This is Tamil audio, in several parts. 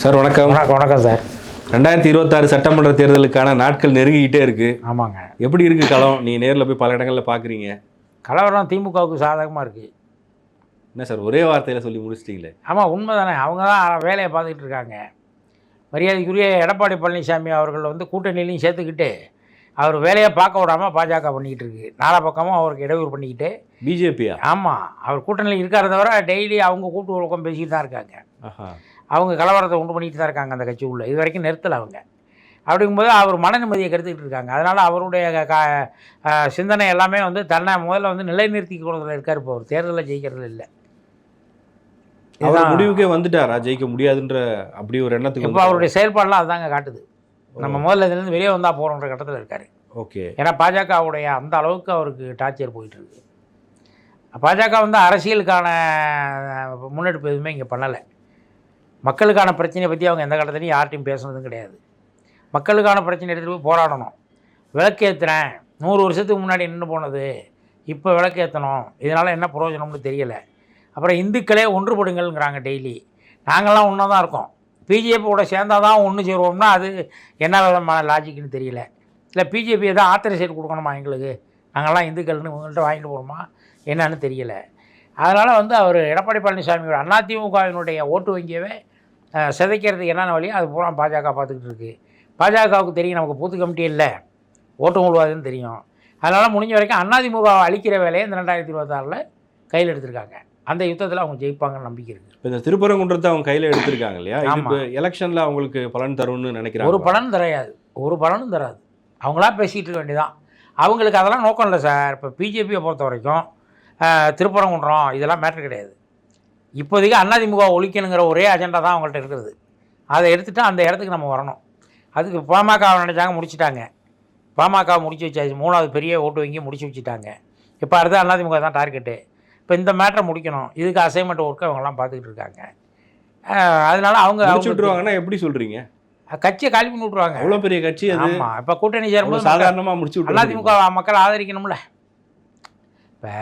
சார் வணக்கம். வணக்கம் சார். 2026 சட்டமன்ற தேர்தலுக்கான நாட்கள் நெருங்கிக்கிட்டே இருக்கு. ஆமாங்க. எப்படி இருக்கு களம்? நீ நேரில் போய் பல இடங்களில் பார்க்குறீங்க. கலவரம் திமுகவுக்கு சாதகமாக இருக்குது. என்ன சார் ஒரே வார்த்தையில் சொல்லி முடிச்சிட்டிங்களே? ஆமாம், உண்மை தானே. அவங்க தான் வேலையை பார்த்துக்கிட்டு இருக்காங்க. மரியாதைக்குரிய எடப்பாடி பழனிசாமி அவர்கள் வந்து கூட்டணியிலையும் சேர்த்துக்கிட்டு அவர் வேலையை பார்க்க விடாமல் பாஜக பண்ணிக்கிட்டு இருக்கு. நாலா பக்கமும் அவருக்கு இடையூறு பண்ணிக்கிட்டு. பிஜேபியா? ஆமாம், அவர் கூட்டணியில் இருக்கிறத தவிர டெய்லி அவங்க கூட்டு ஒழுக்கம் பேசிக்கிட்டு தான் இருக்காங்க. அவங்க கலவரத்தை உண்டு பண்ணிட்டு தான் இருக்காங்க அந்த கட்சி உள்ள. இது வரைக்கும் நிறுத்தலை அவங்க. அப்படிங்கும்போது அவர் மன நிம்மதியை கருத்துக்கிட்டு இருக்காங்க. அதனால் அவருடைய சிந்தனை எல்லாமே வந்து தன்னை முதல்ல வந்து நிலைநிறுத்தி கொடுறதுல இருக்கார். இப்போ ஒரு தேர்தலில் ஜெயிக்கிறது இல்லை. அவர் முடிவுக்கே வந்துட்டாரா ஜெயிக்க முடியாதுன்ற அப்படி ஒரு எண்ணத்துக்கு? இப்போ அவருடைய செயல்பாடெலாம் அதுதாங்க காட்டுது. நம்ம முதல்ல இதுலேருந்து வெளியே வந்தால் போகிறோன்ற கட்டத்தில் இருக்கார். ஓகே. ஏன்னா பாஜகவுடைய அந்த அளவுக்கு அவருக்கு டார்ச்சர் போயிட்டுருக்கு. பாஜக வந்து அரசியலுக்கான முன்னெடுப்பு எதுவுமே இங்கே பண்ணலை. மக்களுக்கான பிரச்சனையை பற்றி அவங்க எந்த கட்டத்துலையும் யார்ட்டையும் பேசுனதும் கிடையாது. மக்களுக்கான பிரச்சனை எடுத்துகிட்டு போய் போராடணும். விளக்கேற்றுறேன், 100 வருஷத்துக்கு முன்னாடி நின்று போனது இப்போ விளக்கேற்றணும், இதனால் என்ன பிரயோஜனம்னு தெரியலை. அப்புறம் இந்துக்களே ஒன்றுபடுங்கள்ங்கிறாங்க டெய்லி. நாங்கள்லாம் ஒன்றா தான் இருக்கோம். பிஜேபியோட சேர்ந்தால் தான் ஒன்று சேருவோம்னா அது என்ன விதமான லாஜிக்குன்னு தெரியல. இல்லை பிஜேபியை தான் ஆத்தரைசேட் கொடுக்கணுமா எங்களுக்கு? நாங்கள்லாம் இந்துக்கள்னு இவங்கள்ட்ட வாங்கிட்டு போகிறோமா என்னன்னு தெரியலை. அதனால் வந்து அவர் எடப்பாடி பழனிசாமியோட அதிமுகவினுடைய ஓட்டு வங்கியவே சிதைக்கிறதுக்கு என்னென்ன வழியோ அது பூரா பாஜக பார்த்துக்கிட்டு இருக்குது. பாஜகவுக்கு தெரியும் நமக்கு பூத்து கமிட்டி இல்லை, ஓட்டு மூழ்வாதுன்னு தெரியும். அதனால் முடிஞ்ச வரைக்கும் அதிமுக அழிக்கிற வேலையை இந்த 2026 கையில் எடுத்திருக்காங்க. அந்த யுத்தத்தில் அவங்க ஜெயிப்பாங்கன்னு நம்பிக்கை இருக்குது. இப்போ இந்த திருப்பரங்குன்றத்தை அவங்க கையில் எடுத்திருக்காங்க இல்லையா? இப்போ எலெக்ஷனில் அவங்களுக்கு பலன் தரும்னு நினைக்கிறாங்க. ஒரு பலன் தராது, ஒரு பலனும் தராது. அவங்களா பேசிகிட்டு இருக்க வேண்டியதான். அவங்களுக்கு அதெல்லாம் நோக்கம் இல்லை சார். இப்போ பிஜேபியை பொறுத்த வரைக்கும் திருப்பரங்குன்றம் இதெல்லாம் மேட்ரு கிடையாது. இப்போதைக்கு அதிமுக ஒழிக்கணுங்கிற ஒரே அஜெண்டா தான் அவங்கள்ட்ட இருக்கிறது. அதை எடுத்துகிட்டு அந்த இடத்துக்கு நம்ம வரணும். அதுக்கு பாமகவை நினச்சாங்க, முடிச்சுட்டாங்க. பாமக முடிச்சு வச்சாச்சு, 3வது பெரிய ஓட்டு வங்கி முடிச்சு வச்சுட்டாங்க. இப்போ அடுத்து அதிமுக தான் டார்கெட்டு. இப்போ இந்த மேட்டரை முடிக்கணும். இதுக்கு அசைன்மெண்ட் ஒர்க்கு அவங்கெல்லாம் பார்த்துக்கிட்டு இருக்காங்க. அதனால அவங்க விட்டுருவாங்கன்னா எப்படி சொல்கிறீங்க? கட்சியை காலி பண்ணி விட்ருவாங்க. அவ்வளோ பெரிய கட்சி. ஆமாம், இப்போ கூட்டணி சேரும்போது சாதாரணமாக முடிச்சு அதிமுக மக்கள் ஆதரிக்கணும்ல. இப்போ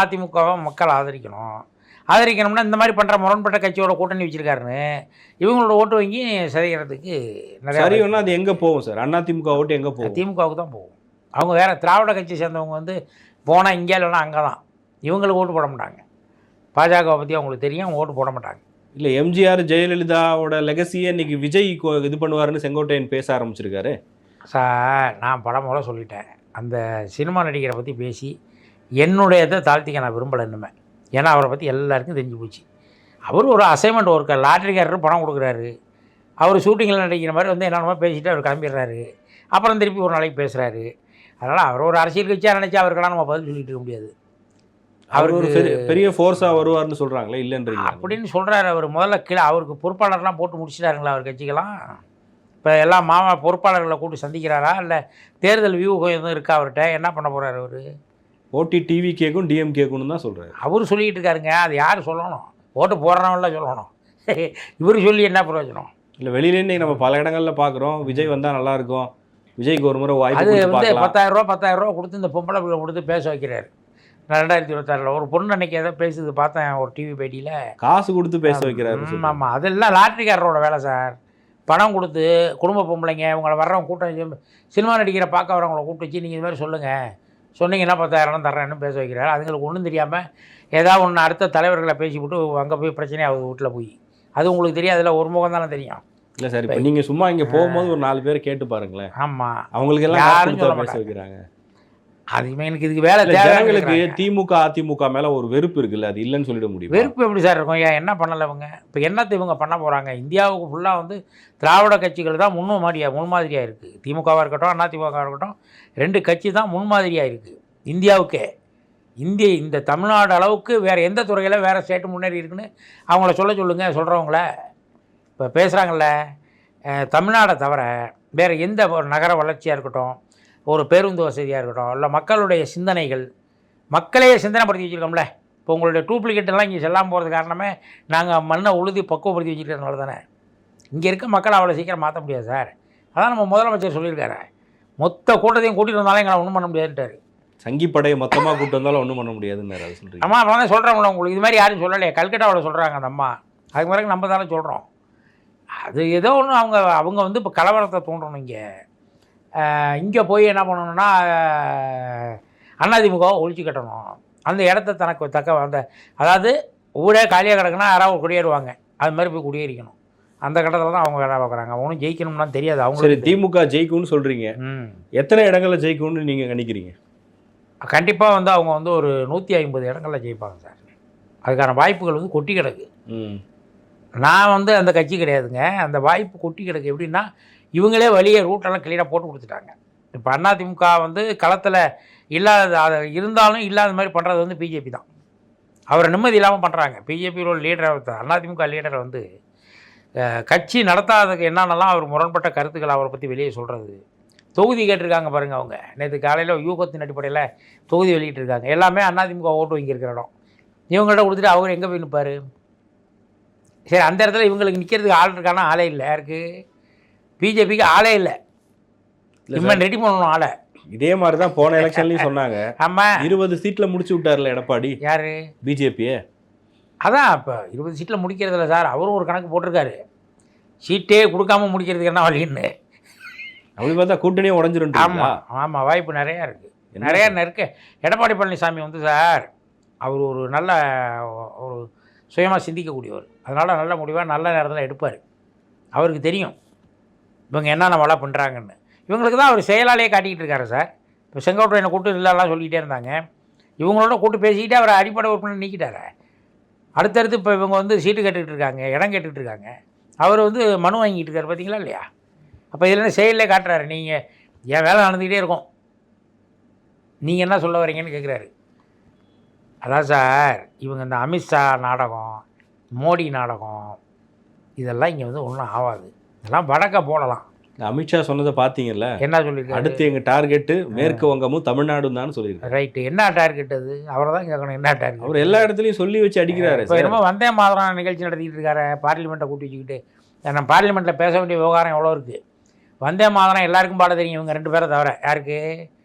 அதிமுகவை மக்கள் ஆதரிக்கணும்னா இந்த மாதிரி பண்ணுற முரண்பட்ட கட்சியோட கூட்டணி வச்சுருக்காருன்னு இவங்களோட ஓட்டு வங்கி சிதைக்கிறதுக்கு நிறைய. சரின்னா அது எங்கே போகும் சார்? அதிமுக ஓட்டு எங்கே போகும்? திமுகவுக்கு தான் போகும். அவங்க வேறு திராவிட கட்சி சேர்ந்தவங்க வந்து போனால் இங்கே இல்லைன்னா அங்கே தான். இவங்களுக்கு ஓட்டு போட மாட்டாங்க. பாஜகவை பற்றி அவங்களுக்கு தெரியும், ஓட்டு போட மாட்டாங்க. இல்லை, எம்ஜிஆர் ஜெயலலிதாவோட லெகசியை இன்றைக்கி விஜய் இது பண்ணுவாருன்னு செங்கோட்டையன் பேச ஆரம்பிச்சிருக்காரு சார். நான் பல முறை சொல்லிட்டேன், அந்த சினிமா நடிகரை பற்றி பேசி என்னுடையதை தாழ்த்திக்க நான் விரும்பலை இன்னுமே. ஏன்னா அவரை பற்றி எல்லாருக்கும் தெரிஞ்சு போச்சு. அவர் ஒரு அசைன்மெண்ட் ஒர்க்கர், லாட்ரிக்காரர் பணம் கொடுக்குறாரு. அவர் ஷூட்டிங்கில் நடிக்கிற மாதிரி வந்து என்னென்னமோ பேசிட்டு அவர் கிளம்பிடுறாரு. அப்புறம் திருப்பி ஒரு நாளைக்கு பேசுகிறாரு. அதனால் அவர் ஒரு அரசியல் கட்சியாக நினச்சா அவருக்கெல்லாம் நம்ம பதில் சொல்லிட்டு இருக்க முடியாது. அவருக்கு பெரிய ஃபோர்ஸாக வருவார்னு சொல்கிறாங்களே, இல்லைன்றீங்க அப்படின்னு சொல்கிறாரு. அவர் முதல்ல கீழே அவருக்கு பொறுப்பாளர்லாம் போட்டு முடிச்சிட்டாருங்களா அவர் கட்சிக்கெல்லாம்? இப்போ எல்லாம் பொறுப்பாளர்களை கூட்டு சந்திக்கிறாரா? இல்லை தேர்தல் வியூகம் எதுவும் இருக்கா அவர்கிட்ட? என்ன பண்ண போகிறாரு அவர்? ஓட்டி டிவி கேட்கும் டிஎம் கேட்கணும் தான் சொல்கிறாரு. அவர் சொல்லிக்கிட்டு இருக்காருங்க. அது யார் சொல்லணும்? ஓட்டு போடுறவங்கள சொல்லணும். இவர் சொல்லி என்ன பிரயோஜனம்? இல்லை, வெளியிலேருந்து நம்ம பல இடங்களில் பார்க்குறோம், விஜய் வந்தால் நல்லாயிருக்கும், விஜய்க்கு ஒரு முறை வாய்ப்பு. அது வந்து 10,000 ரூபா கொடுத்து இந்த பொம்பளை பிள்ளை கொடுத்து பேச வைக்கிறாரு. 2026 ஒரு பொண்ணு அன்றைக்கி ஏதோ பேசுது பார்த்தேன் ஒரு டிவி பேட்டியில். காசு கொடுத்து பேச வைக்கிறாரு. ஆமாம், அதெல்லாம் லாட்ரிக்காரரோட வேலை சார். பணம் கொடுத்து குடும்ப பொம்பளைங்க இவங்களை வர்றவங்க கூட்டம், சினிமா நடிக்கிற பார்க்க வரவங்களை கூப்பிட்டு வச்சு நீங்கள் இது மாதிரி சொல்லுங்கள், சொன்னீங்கன்னா 10,000 தர்றேன்னு பேச வைக்கிறாரு. அதுங்களுக்கு ஒன்றும் தெரியாமல் ஏதாவது ஒன்று அடுத்த தலைவர்களை பேசிவிட்டு அங்கே போய் பிரச்சனையாக அவங்க வீட்டில் போய் அது உங்களுக்கு தெரியாது. அதில் ஒரு முகம் தானே தெரியும். இல்லை சார், இப்போ நீங்கள் சும்மா இங்கே போகும்போது ஒரு 4 பேர் கேட்டு பாருங்களேன். ஆமாம், அவங்களுக்கு எல்லாம் யாரும் சொல்ல பேச வைக்கிறாங்க. அதுமே எனக்கு இதுக்கு வேலை ஜனங்களுக்கு திமுக அதிமுக மேலே ஒரு வெறுப்பு இருக்குல்ல, அது இல்லைன்னு சொல்லிட முடியும். வெறுப்பு எப்படி சார் இருக்கும்? ஏன் என்ன பண்ணலை இவங்க? இப்போ என்னத்தை இவங்க பண்ண போகிறாங்க? இந்தியாவுக்கு ஃபுல்லாக வந்து திராவிட கட்சிகள் தான் முன்மாதிரியாக இருக்குது. திமுகவாக இருக்கட்டும் அதிமுகவாக இருக்கட்டும், 2 கட்சி தான் முன்மாதிரியாக இருக்குது இந்தியாவுக்கே. இந்த தமிழ்நாடு அளவுக்கு வேறு எந்த துறையில் வேறு ஸ்டேட்டு முன்னேறி இருக்குன்னு அவங்கள சொல்லுங்கள். சொல்கிறவங்கள இப்போ பேசுகிறாங்கள, தமிழ்நாடை தவிர வேறு எந்த ஒரு நகர வளர்ச்சியாக இருக்கட்டும், ஒரு பேருந்து வசதியாக இருக்கட்டும், இல்லை மக்களுடைய சிந்தனைகள், மக்களையே சிந்தனைப்படுத்தி வச்சுருக்கோம்ல. இப்போ உங்களுடைய டூப்ளிகேட்டெல்லாம் இங்கே செல்லாமல் போகிறது காரணமே நாங்கள் மண்ணை உழுதி பக்குவப்படுத்தி வச்சுருக்கிறதுனால தானே. இங்கே இருக்க மக்களை அவ்வளோ சீக்கிரம் மாற்ற முடியாது சார். அதான் நம்ம முதலமைச்சர் சொல்லியிருக்காரு, மொத்த கூட்டத்தையும் கூட்டிகிட்டு வந்தாலும் எங்களை ஒன்றும் பண்ண முடியாதுன்ட்டார். சங்கிப்படையை மொத்தமாக கூப்பிட்டு வந்தாலும் ஒன்றும் பண்ண முடியாதுன்னு அது சொல்கிறீங்க. அம்மா நான் தான் சொல்கிறேன் உங்களுக்கு, இது மாதிரி யாரும் சொல்லலையே. கல்கட்டாவில் சொல்கிறாங்க அந்த அம்மா. அதுக்கு பிறகு நம்ம தானே சொல்கிறோம். அது ஏதோ ஒன்று அவங்க அவங்க வந்து இப்போ கலவரத்தை தூண்டணும். இங்கே போய் என்ன பண்ணணும்னா அதிமுகவை ஒழிச்சு கட்டணும். அந்த இடத்த தனக்கு அந்த அதாவது ஊரே காலியாக கிடக்குன்னா யாராவது குடியேறுவாங்க, அது மாதிரி போய் குடியேறிக்கணும். அந்த கட்டத்தில் தான் அவங்க வேலை பார்க்குறாங்க. அவங்களும் ஜெயிக்கணும்னா தெரியாது. அவங்க சரி, திமுக ஜெயிக்கும்னு சொல்கிறீங்க, எத்தனை இடங்களில் ஜெயிக்கும்னு நீங்கள் கணிக்கிறீங்க? கண்டிப்பாக வந்து அவங்க வந்து ஒரு 150 இடங்களில் ஜெயிப்பாங்க சார். அதுக்கான வாய்ப்புகள் வந்து கொட்டி கிடக்கு. நான் வந்து அந்த கட்சி கிடையாதுங்க. அந்த வாய்ப்பு கொட்டி கிடக்கு. எப்படின்னா இவங்களே வழியை ரூட்டெல்லாம் கிளியராக போட்டு கொடுத்துட்டாங்க. இப்போ அதிமுக வந்து களத்தில் இல்லாத அதை இருந்தாலும் இல்லாத மாதிரி பண்ணுறது வந்து பிஜேபி தான். அவரை நிம்மதி இல்லாமல் பண்ணுறாங்க. பிஜேபியோட லீடரை அதிமுக லீடரை வந்து கட்சி நடத்தாததுக்கு என்னென்னலாம் அவர் முரண்பட்ட கருத்துக்கள் அவரை பற்றி வெளியே சொல்கிறது. தொகுதி கேட்டிருக்காங்க பாருங்கள். அவங்க நேற்று காலையில் யூகத்தின் அடிப்படையில் தொகுதி வெளியிட்டிருக்காங்க. எல்லாமே அதிமுக ஓட்டு வாங்கியிருக்கிற இடம். இவங்கள்ட்ட கொடுத்துட்டு அவர் எங்கே போய் நிற்பார்? சரி, அந்த இடத்துல இவங்களுக்கு நிற்கிறதுக்கு ஆள் இருக்கானா? ஆளே இல்லை. யாருக்கு? பிஜேபிக்கு ஆளே இல்லை. இவன் ரெடி பண்ணணும் ஆளை. இதே மாதிரி தான் போன எலெக்ஷன்லையும் சொன்னாங்க. ஆமாம், 20 சீட்டில் முடிச்சு விட்டார்ல எடப்பாடி. யார்? பிஜேபியே. அதான் இப்போ 20 சீட்டில் முடிக்கிறதில்ல சார். அவரும் ஒரு கணக்கு போட்டிருக்காரு, சீட்டே கொடுக்காம முடிக்கிறதுக்கு என்ன வழின்னு. அப்படி பார்த்தா கூட்டணியே உடஞ்சிரும். ஆமாம் ஆமாம், வாய்ப்பு நிறையா இருக்குது. நிறையா இருக்குது. எடப்பாடி பழனிசாமி வந்து சார், அவர் ஒரு நல்ல ஒரு சுயமாக சிந்திக்கக்கூடியவர். அதனால் நல்ல முடிவாக நல்ல நேரத்தில் எடுப்பார். அவருக்கு தெரியும் இவங்க என்னென்ன வேலை பண்ணுறாங்கன்னு. இவங்களுக்கு தான் அவர் செயலாலேயே காட்டிக்கிட்டு இருக்காரு சார். இப்போ செங்கோட்டையனை கூட்டு இல்லைலாம் சொல்லிக்கிட்டே இருந்தாங்க. இவங்களோட கூட்டு பேசிக்கிட்டு அவரை அடிப்படை உறுப்பினர் நீக்கிட்டார். அடுத்தடுத்து இப்போ இவங்க வந்து சீட்டு கேட்டுக்கிட்டு இருக்காங்க, இடம் கேட்டுக்கிட்டு இருக்காங்க. அவர் வந்து மனு வாங்கிட்டு இருக்காரு, பார்த்தீங்களா இல்லையா? அப்போ இதில் செயலில் காட்டுறாரு, நீங்கள் என் வேலை நடந்துக்கிட்டே இருக்கும், நீங்கள் என்ன சொல்ல வரீங்கன்னு கேட்குறாரு. அதான் சார், இவங்க இந்த அமித்ஷா நாடகம், மோடி நாடகம், இதெல்லாம் இங்கே வந்து ஒன்றும் ஆகாது. இதெல்லாம் வடக்க போடலாம். அமித்ஷா சொன்னதை பார்த்தீங்கல்ல, என்ன சொல்லியிருக்காரு? அடுத்து எங்கள் டார்கெட்டு மேற்கு வங்கமும் தமிழ்நாடும் தான் சொல்லியிருக்காரு. ரைட்டு, என்ன டார்கெட் அது? அவரை தான் கேட்கணும், என்ன டார்கெட்? அவர் எல்லா இடத்துலையும் சொல்லி வச்சு அடிக்கிறாரு. இப்போ என்னமோ வந்தே மாதிரம் நிகழ்ச்சி நடத்திக்கிட்டு இருக்காரு, பார்லிமெண்ட்டை கூட்டி வச்சுக்கிட்டு. நம்ம பார்லிமெண்ட்டில் பேச வேண்டிய விவகாரம் எவ்வளோ இருக்குது. வந்தே மாதிரம் எல்லாருக்கும் பாட தெரியும், இவங்க 2 பேரை தவிர. யாருக்கு?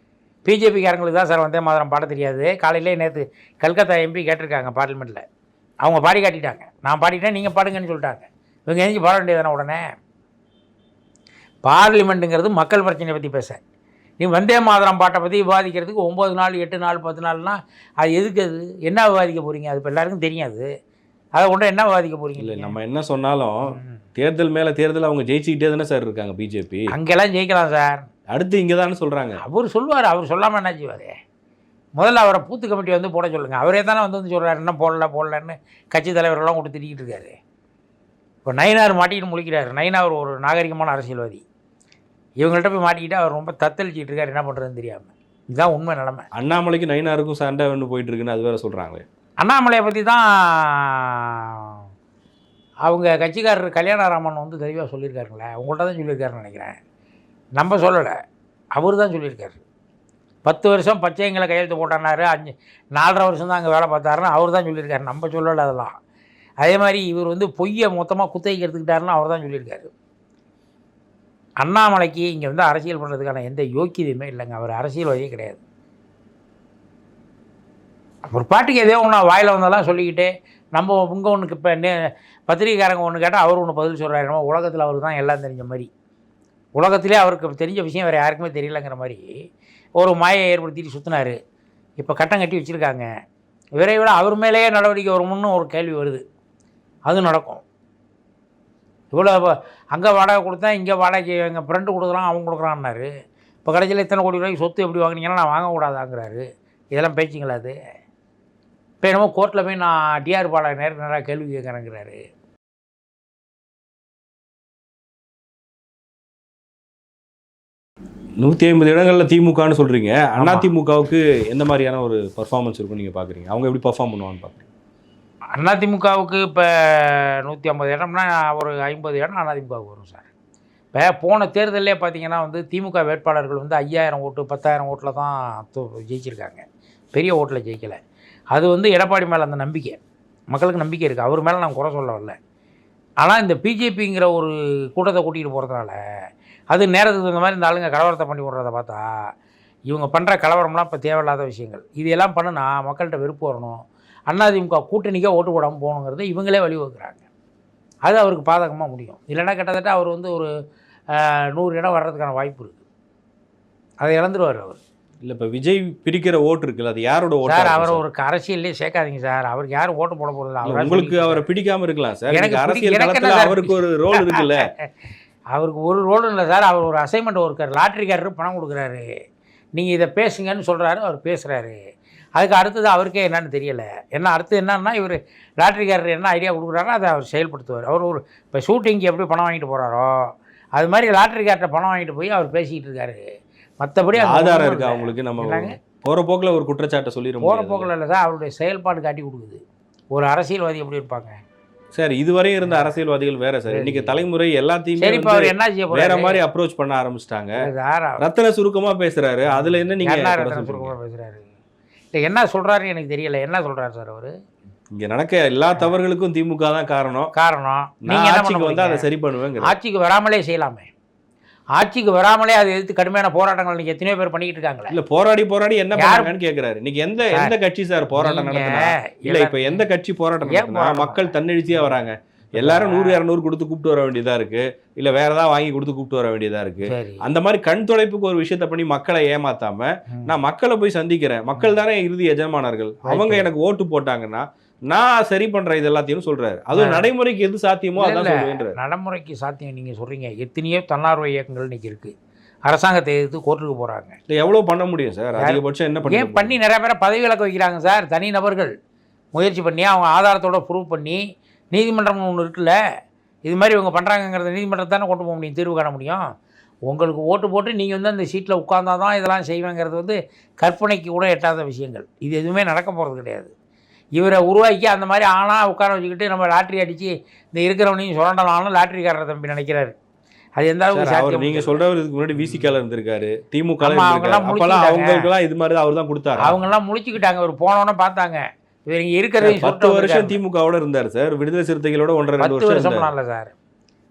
பிஜேபிக்காரங்களுக்கு தான் சார் வந்தே மாதிரம் பாட தெரியாது. காலையிலே நேற்று கல்கத்தா எம்பி கேட்டிருக்காங்க பார்லிமெண்ட்டில். அவங்க பாடி காட்டிட்டாங்க. நான் பாடிட்டேன், நீங்கள் பாடுங்கன்னு சொல்லிட்டாங்க. இவங்க எங்கேயும் பாட வேண்டியதானே உடனே? பார்லிமெண்ட்டுங்கிறது மக்கள் பிரச்சனையை பற்றி பேச. நீ வந்தே மாதிரம் பாட்டை பற்றி விவாதிக்கிறதுக்கு 9 நாள் 8 நாள் 10 நாள்னா அது எதுக்கு? அது என்ன விவாதிக்க போகிறீங்க? அது இப்போ எல்லாருக்கும் தெரியாது. அதை கொண்டு என்ன விவாதிக்க போகிறீங்க? இல்லை, நம்ம என்ன சொன்னாலும் தேர்தல் மேலே தேர்தல் அவங்க ஜெயிச்சுக்கிட்டே தானே சார் இருக்காங்க பிஜேபி. அங்கெல்லாம் ஜெயிக்கலாம் சார். அடுத்து இங்கே தானே சொல்கிறாங்க. அவர் சொல்லுவார், அவர் சொல்லாமல் என்ன செய்வார்? முதல்ல அவரை பூத்து கமிட்டி வந்து போட சொல்லுங்கள். அவரே தானே வந்து சொல்கிறார், என்ன போடலன்னு கட்சி தலைவர்கள்லாம் கொண்டு திட்டிக்கிட்டு இருக்காரு. இப்போ நயினார் மாட்டிக்கிட்டு முழிக்கிறார். நயினார் ஒரு நாகரிகமான அரசியல்வாதி. இவங்கள்ட்ட போய் மாட்டிக்கிட்டு அவர் ரொம்ப தத்தளிச்சிட்டு இருக்கார், என்ன பண்ணுறதுன்னு தெரியாமல். இதுதான் உண்மை நிலைமை. அண்ணாமலைக்கு நயினாருக்கும் சண்டை ஒன்று போயிட்டு இருக்குன்னு அது வேற சொல்கிறாங்களே. அண்ணாமலையை பற்றி தான் அவங்க கட்சிக்காரர் கல்யாணராமன் வந்து தெளிவாக சொல்லியிருக்காருங்களே. உங்கள்கிட்ட தான் சொல்லியிருக்காருன்னு நினைக்கிறேன், நம்ம சொல்லலை, அவர் தான் சொல்லியிருக்காரு. 10 வருஷம் பச்சைங்களை கையெழுத்து போட்டானாரு, 4.5 வருஷம் தான் அங்கே வேலை பார்த்தாருன்னு அவர் தான் சொல்லியிருக்காரு, நம்ம சொல்லலை அதெல்லாம். அதே மாதிரி இவர் வந்து பொய்யை மொத்தமாக குத்தகைக்கு எடுத்துக்கிட்டாருன்னு அவர் தான் சொல்லியிருக்காரு. அண்ணாமலைக்கு இங்கே வந்து அரசியல் பண்ணுறதுக்கான எந்த யோக்கியதையுமே இல்லைங்க. அவர் அரசியல்வாதியே கிடையாது. ஒரு பாட்டுக்கு எதோ ஒன்று வாயில் வந்தெல்லாம் சொல்லிக்கிட்டு நம்ம உங்கள் ஒன்றுக்கு இப்போ பத்திரிகைக்காரங்க ஒன்று கேட்டால் அவர் ஒன்று பதில் சொல்கிறாரு. நம்ம உலகத்தில் அவருக்கு தான் எல்லாம் தெரிஞ்ச மாதிரி, உலகத்திலே அவருக்கு தெரிஞ்ச விஷயம் வேறு யாருக்குமே தெரியலங்கிற மாதிரி ஒரு மாயை ஏற்படுத்திட்டு சுற்றினார். இப்போ கட்டம் கட்டி வச்சுருக்காங்க. விரைவில் அவர் மேலேயே நடவடிக்கை வரும்னு ஒரு கேள்வி வருது. அது நடக்கும். இவ்வளோ அங்கே வாடகை கொடுத்தா இங்கே வாடகை எங்கள் ஃப்ரெண்டு கொடுக்குறான், அவங்க கொடுக்குறான்னாரு. இப்போ கடைசியில் இத்தனை கோடி ரூபாய்க்கு சொத்து எப்படி வாங்கினீங்கன்னா நான் வாங்கக்கூடாதாங்கிறாரு. இதெல்லாம் பேச்சுங்களா அது? இப்போ என்னமோ கோர்ட்டில் போய் நான் டிஆர் பாலா நேராக கேள்வி கேட்குறேங்கிறாரு. நூற்றி 50 இடங்களில் திமுகன்னு சொல்கிறீங்க. அதிமுகவுக்கு எந்த மாதிரியான ஒரு பர்ஃபார்மன்ஸ் இருக்கும் நீங்கள் பார்க்குறீங்க? அவங்க எப்படி பர்ஃபார்ம் பண்ணுவான்னு பார்க்குறீங்க? அதிமுகவுக்கு இப்போ 150 இடம்னா ஒரு 50 இடம் அதிமுகவுக்கு வரும் சார். இப்போ போன தேர்தலே பார்த்தீங்கன்னா வந்து திமுக வேட்பாளர்கள் வந்து 5000 ஓட்டு 10,000 ஓட்டில் தான் ஜெயிச்சிருக்காங்க. பெரிய ஓட்டில் ஜெயிக்கலை. அது வந்து எடப்பாடி மேலே அந்த நம்பிக்கை, மக்களுக்கு நம்பிக்கை இருக்குது. அவர் மேலே நான் குறை சொல்ல வரல. ஆனால் இந்த பிஜேபிங்கிற ஒரு கூட்டத்தை கூட்டிகிட்டு போகிறதுனால அது நேரத்துக்கு தகுந்த மாதிரி இந்த ஆளுங்க கலவரத்தை பண்ணி விட்றத பார்த்தா இவங்க பண்ணுற கலவரம்லாம் இப்போ தேவையில்லாத விஷயங்கள். இதெல்லாம் பண்ணுனா மக்கள்கிட்ட வெறுப்பு வரணும், அதிமுக கூட்டணிக்கே ஓட்டு போடாமல் போகணுங்கிறத இவங்களே வழிவகுக்கிறாங்க. அது அவருக்கு பாதகமாக முடியும். இல்லைன்னா கிட்டத்தட்ட அவர் வந்து ஒரு 100 இடம் வர்றதுக்கான வாய்ப்பு இருக்குது. அதை இழந்துருவார் அவர். இல்லை இப்போ விஜய் பிரிக்கிற ஓட்டு இருக்குல்ல, அது யாரோட ஓட்டு சார் அவரை ஒரு அரசியல்லே சேர்க்காதீங்க சார். அவருக்கு யாரும் ஓட்டு போட போகிறதில்ல. உங்களுக்கு அவரை பிடிக்காம இருக்கலாம் சார். எனக்கு அரசியல் எனக்கு என்ன களத்துல சார் அவருக்கு ஒரு ரோல் இருக்குல்ல. அவருக்கு ஒரு ரோலும் இல்லை சார். அவர் ஒரு அசைன்மெண்ட் ஒர்க்கர். லாட்ரிக்காரரு பணம் கொடுக்குறாரு, நீங்கள் இதை பேசுங்கன்னு சொல்கிறாரு, அவர் பேசுகிறாரு. அதுக்கு அடுத்தது அவருக்கே என்னன்னு தெரியலை. அடுத்து என்னன்னா இவர் லாட்ரிக்காரர் என்ன ஐடியா கொடுக்குறாரோ அதை அவர் செயல்படுத்துவார். அவர் ஒரு இப்போ ஷூட்டிங்க்கு எப்படி பணம் வாங்கிட்டு போகிறாரோ அது மாதிரி லாட்ரிக்கார்ட்ட பணம் வாங்கிட்டு போய் அவர் பேசிக்கிட்டு இருக்காரு. மற்றபடி ஆதாரம் இருக்குது அவங்களுக்கு. நம்ம போகிற போக்கில் ஒரு குற்றச்சாட்டை சொல்லிடுவோம். போகிற போக்கில் இல்லை சார், அவருடைய செயல்பாடு காட்டி கொடுக்குது. ஒரு அரசியல்வாதி எப்படி இருப்பாங்க சார்? இதுவரையும் இருந்த அரசியல்வாதிகள் வேற சார். இன்னைக்கு தலைமுறை எல்லாத்தையுமே என்ன செய்ய வேற மாதிரி அப்ரோச் பண்ண ஆரம்பிச்சிட்டாங்க. ரத்தன சுருக்கமா பேசுறாரு. அதுல என்ன நீங்க சுருக்கமா பேசுறாரு? என்ன சொல்றாருன்னு எனக்கு தெரியல. என்ன சொல்றாரு சார் அவரு? இங்க நடக்க எல்லா தவறுகளுக்கும் திமுக தான் காரணம். நீங்க ஆட்சிக்கு வந்து அதை சரி பண்ணுவேங்க. ஆட்சிக்கு வராமலே செய்யலாமே. ஆட்சிக்கு வராமலே அதை எதிர்த்து கடுமையான போராட்டங்கள் இன்னைக்கு எத்தனையோ பேர் பண்ணிக்கிட்டு இருக்காங்களே. இல்ல போராடி என்ன பண்ணாங்கன்னு கேக்குறாரு. இன்னைக்கு எந்த கட்சி சார் போராட்டம் நடத்தினா? இல்ல இப்ப எந்த கட்சி போராட்டம் நடத்தினா மக்கள் தன்னெழுச்சியா வராங்க? எல்லாரும் 100-200 கொடுத்து கூப்பிட்டு வர வேண்டியதா இருக்கு, இல்ல வேற ஏதாவது வாங்கி கொடுத்து கூப்பிட்டு வர வேண்டியதா இருக்கு. அந்த மாதிரி கண் தொலைப்புக்கு ஒரு விஷயத்த பண்ணி மக்களை ஏமாத்தாம நான் மக்களை போய் சந்திக்கிறேன், மக்கள் தானே இறுதி எஜமானர்கள், அவங்க எனக்கு ஓட்டு போட்டாங்கன்னா நான் சரி பண்றேன் இது எல்லாத்தையும் சொல்றாரு. அதுவும் நடைமுறைக்கு எது சாத்தியமோ அதான் சொல்லுவேன். நடைமுறைக்கு சாத்தியம் நீங்க சொல்றீங்க. எத்தனையோ தன்னார்வ இயக்கங்கள் இன்னைக்கு இருக்கு. அரசாங்கத்தை எதிர்த்து கோர்ட்டுக்கு போறாங்க. எவ்வளவு பண்ண முடியும் சார்? அதிகபட்சம் என்ன பண்ணி நிறைய பேரை பதவி விலக்க வைக்கிறாங்க சார். தனி நபர்கள் முயற்சி பண்ணி அவங்க ஆதாரத்தோட ப்ரூவ் பண்ணி நீதிமன்றம் ஒன்று இருக்குல்ல, இது மாதிரி இவங்க பண்ணுறாங்கங்கிறத நீதிமன்றத்தை தானே கொண்டு போக முடியும், தீர்வு காண முடியும். உங்களுக்கு ஓட்டு போட்டு நீங்கள் வந்து அந்த சீட்டில் உட்கார்ந்தா தான் இதெல்லாம் செய்வேங்கிறது வந்து கற்பனைக்கு கூட எட்டாத விஷயங்கள். இது எதுவுமே நடக்க போகிறது கிடையாது. இவரை உருவாக்கி அந்த மாதிரி ஆனால் உட்கார வச்சுக்கிட்டு நம்ம லாட்ரி அடித்து இந்த இருக்கிறவனையும் சுரண்டலாம்னு லாட்ரிக்காரரை தம்பி நினைக்கிறாரு. அது எந்த அளவுக்கு நீங்கள் சொல்கிறவர் இதுக்கு முன்னாடி விசிகால இருந்திருக்காரு, திமுக அவங்களுக்குலாம் இது மாதிரி தான் அவர் தான் கொடுத்தாரு. அவங்கெல்லாம் முழிச்சுக்கிட்டாங்க. அவர் போனோன்னு பார்த்தாங்க இவர் இங்கே இருக்கிறது. 10 வருஷம் திமுகவோட இருந்தார் சார். விடுதலை சிறுத்தைகளோட 1.5-2 வருஷம்லாம் இல்லை சார்.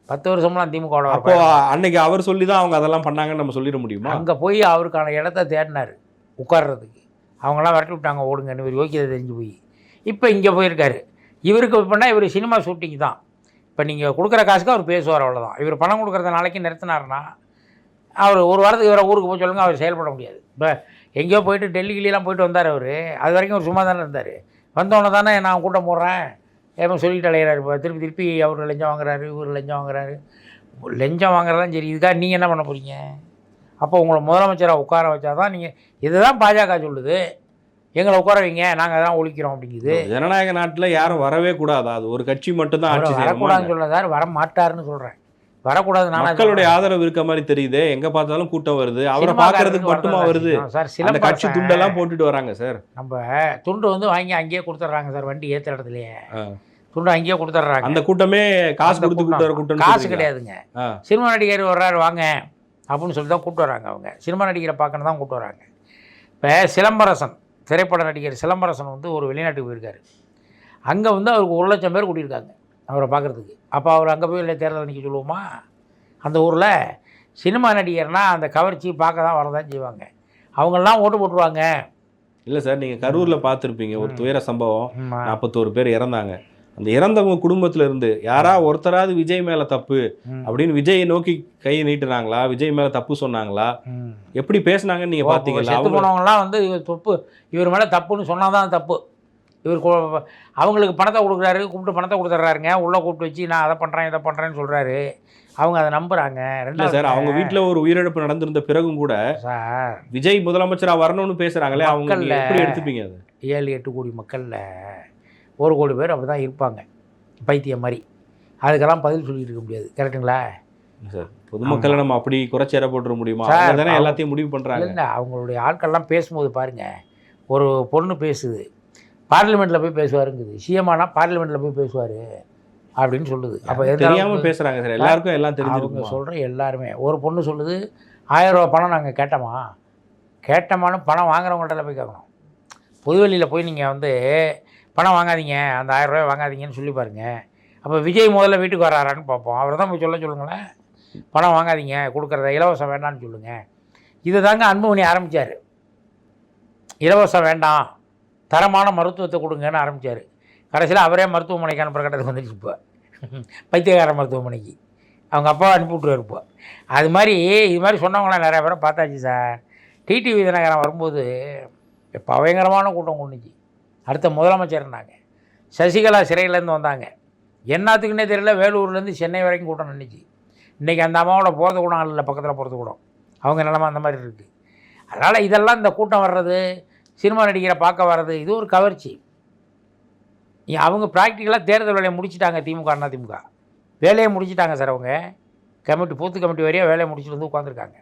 10 வருஷம்லாம் திமுகவோட. அப்போ அன்னைக்கு அவர் சொல்லி தான் அவங்க அதெல்லாம் பண்ணாங்கன்னு நம்ம சொல்லிட முடியுமா? அங்கே போய் அவருக்கான இடத்த தேடினார் உட்கார்றதுக்கு. அவங்களாம் வரட்டி விட்டாங்க ஓடுங்கன்னு. இவர் யோக்கியதை தெரிஞ்சு போய் இப்போ இங்கே போயிருக்காரு. இவருக்கு பண்ணால் இவர் சினிமா ஷூட்டிங் தான். இப்போ நீங்கள் கொடுக்குற காசுக்கு அவர் பேசுவார், அவ்வளோதான். இவர் பணம் கொடுக்குறத நாளைக்கு நிறுத்தினார்னா அவர் ஒரு வாரத்துக்கு இவரை ஊருக்கு போய் சொல்லுங்கள், அவர் செயல்பட முடியாது. இப்போ எங்கேயோ போயிட்டு டெல்லிலாம் போயிட்டு வந்தார் அவர். அது வரைக்கும் அவர் சும்மா தானே இருந்தார். வந்தோடனே தானே நான் கூட்டம் போடுறேன் ஏமா சொல்லிட்டு அலையிறாரு. இப்போ திருப்பி அவர் லஞ்சம் வாங்குறாரு, இவர் லஞ்சம் வாங்குறாரு. லஞ்சம் வாங்குறதான் சரி. இதுக்காக நீங்கள் என்ன பண்ண போகிறீங்க? அப்போ உங்களை முதலமைச்சராக உட்கார வச்சா தான் நீங்கள் இதை தான் பாஜக சொல்லுது, எங்களை உட்கார வைங்க, நாங்கள் தான் ஒழிக்கிறோம் அப்படிங்குது. ஜனநாயக நாட்டில் யாரும் வரவே கூடாது, அது ஒரு கட்சி மட்டும் தான் ஆட்சி வரக்கூடாதுன்னு சொல்ல சார். வர மாட்டாருன்னு சொல்கிறேன். வரக்கூடாது. மக்களுடைய ஆதரவு இருக்க மாதிரி தெரியுது. எங்க பார்த்தாலும் கூட்டம் வருது. அவரை பார்க்கறதுக்கு மட்டுமா வருது சார்? சில கட்சி துண்டெல்லாம் போட்டுட்டு வராங்க சார். நம்ம துண்டு வந்து வாங்கி அங்கேயே கொடுத்துட்றாங்க சார். வண்டி ஏற்ற இடத்துலயே துண்டு அங்கேயே கொடுத்துட்றாங்க. அந்த கூட்டமே காசு கொடுத்து கூப்பிட்டு வர கூட்டம் காசு கிடையாதுங்க. சினிமா நடிகர் வர்றாரு வாங்க அப்படின்னு சொல்லி தான் கூப்பிட்டு வராங்க. அவங்க சினிமா நடிகரை பார்க்கணும் தான் கூப்பிட்டு வராங்க. இப்போ சிலம்பரசன் திரைப்பட நடிகர் சிலம்பரசன் வந்து ஒரு வெளிநாட்டுக்கு போயிருக்காரு. அங்கே வந்து அவருக்கு 1 லட்சம் பேர் கூட்டியிருக்காங்க அவரை பார்க்குறதுக்கு. அப்போ அவர் அங்கே போய் இல்லை தேர்தல் நிற்க சொல்லுவோமா? அந்த ஊரில் சினிமா நடிகர்னால் அந்த கவர்ச்சி பார்க்க தான் வரதான் செய்வாங்க. அவங்கெல்லாம் ஓட்டு போட்டுருவாங்க. இல்லை சார், நீங்கள் கரூரில் பார்த்துருப்பீங்க ஒரு துயர சம்பவம். 41 பேர் இறந்தாங்க. அந்த இறந்தவங்க குடும்பத்தில் இருந்து யாரா ஒருத்தராவது விஜய் மேலே தப்பு அப்படின்னு விஜயை நோக்கி கையை நீட்டுனாங்களா? விஜய் மேலே தப்பு சொன்னாங்களா? எப்படி பேசுனாங்கன்னு நீங்கள் பார்த்தீங்களா? செத்து போனவங்களாம் வந்து இவர் தப்பு, இவர் மேலே தப்புன்னு சொன்னால் தான் தப்பு. இவர் அவங்களுக்கு பணத்தை கொடுக்குறாரு, கூப்பிட்டு பணத்தை கொடுத்துட்றாருங்க. உள்ளே கூப்பிட்டு வச்சு நான் அதை பண்ணுறேன் இதை பண்ணுறேன்னு சொல்கிறாரு. அவங்க அதை நம்புகிறாங்க. ரெண்டாவது சார், அவங்க வீட்டில் ஒரு உயிரிழப்பு நடந்திருந்த பிறகும் கூட சார் விஜய் முதலமைச்சராக வரணும்னு பேசுகிறாங்களே, அவங்க எப்படி எடுத்துப்பீங்க? அது 7-8 கோடி மக்களில் 1 கோடி பேர் அப்படி தான் இருப்பாங்க, பைத்தியம் மாதிரி. அதுக்கெல்லாம் பதில் சொல்லிட்டு இருக்க முடியாது. கரெக்டுங்களா சார்? பொதுமக்களை நம்ம அப்படி குறைச்சி எடை போட்டுற முடியுமா? தானே எல்லாத்தையும் முடிவு பண்ணுறாங்க. இல்லை, அவங்களுடைய ஆட்கள்லாம் பேசும்போது பாருங்கள், ஒரு பொண்ணு பேசுது, பார்லிமெண்ட்டில் போய் பேசுவாருங்குது. சிஎம் ஆனால் பார்லிமெண்ட்டில் போய் பேசுவார் அப்படின்னு சொல்லுது. அப்போ தெரியாமல் பேசுகிறாங்க சார். எல்லாருக்கும் எல்லாம் தெரிஞ்சிருக்கும். சொல்கிற எல்லாருமே. ஒரு பொண்ணு சொல்லுது 1000 ரூபா பணம் நாங்கள் கேட்டோமான்னு பணம் வாங்குறவங்கள்ட்ட போய் கேட்கணும். பொதுவெளியில் போய் நீங்கள் வந்து பணம் வாங்காதீங்க, அந்த 1000 ரூபாய் வாங்காதீங்கன்னு சொல்லி பாருங்கள். அப்போ விஜய் முதல்ல வீட்டுக்கு வராரான்னு பார்ப்போம். அவர் தான் போய் சொல்லுங்களேன், பணம் வாங்காதீங்க, கொடுக்குறத இலவசம் வேண்டாம்னு சொல்லுங்கள். இதை தாங்க அன்புமணி ஆரம்பித்தார். இலவசம் வேண்டாம், தரமான மருத்துவத்தை கொடுங்கன்னு ஆரம்பித்தார். கடைசியில் அவரே மருத்துவமனைக்கு அனுப்புகிற கட்டத்துக்கு வந்துடுச்சு. இப்போ பைத்தியகார மருத்துவமனைக்கு அவங்க அப்பாவை அனுப்பி விட்ருவார். இப்போ அது மாதிரி இது மாதிரி சொன்னவங்களாம் நிறையா பேரை பார்த்தாச்சு சார். டிடிவி தினகரன் வரும்போது பயங்கரமான கூட்டம் கொண்டுச்சு. அடுத்த முதலமைச்சர்னாங்க. சசிகலா சிறையிலேருந்து வந்தாங்க. என்னத்துக்குன்னே தெரியல, வேலூர்லேருந்து சென்னை வரைக்கும் கூட்டம் நின்றுச்சு. இன்றைக்கி அந்த அம்மாவோட போகிறது கூட இல்லை, பக்கத்தில் போகிறது கூட அவங்க நிலமை அந்த மாதிரி இருக்குது. அதனால் இதெல்லாம் இந்த கூட்டம் வர்றது, சினிமா நடிகரை பார்க்க வர்றது, இது ஒரு கவர்ச்சி. அவங்க ப்ராக்டிக்கலாக தேர்தல் வேலையை முடிச்சுட்டாங்க. திமுக அதிமுக வேலையை முடிச்சுட்டாங்க சார். அவங்க கமிட்டி பூத்து கமிட்டி வரையாக வேலையை முடிச்சுட்டு வந்து உட்காந்துருக்காங்க.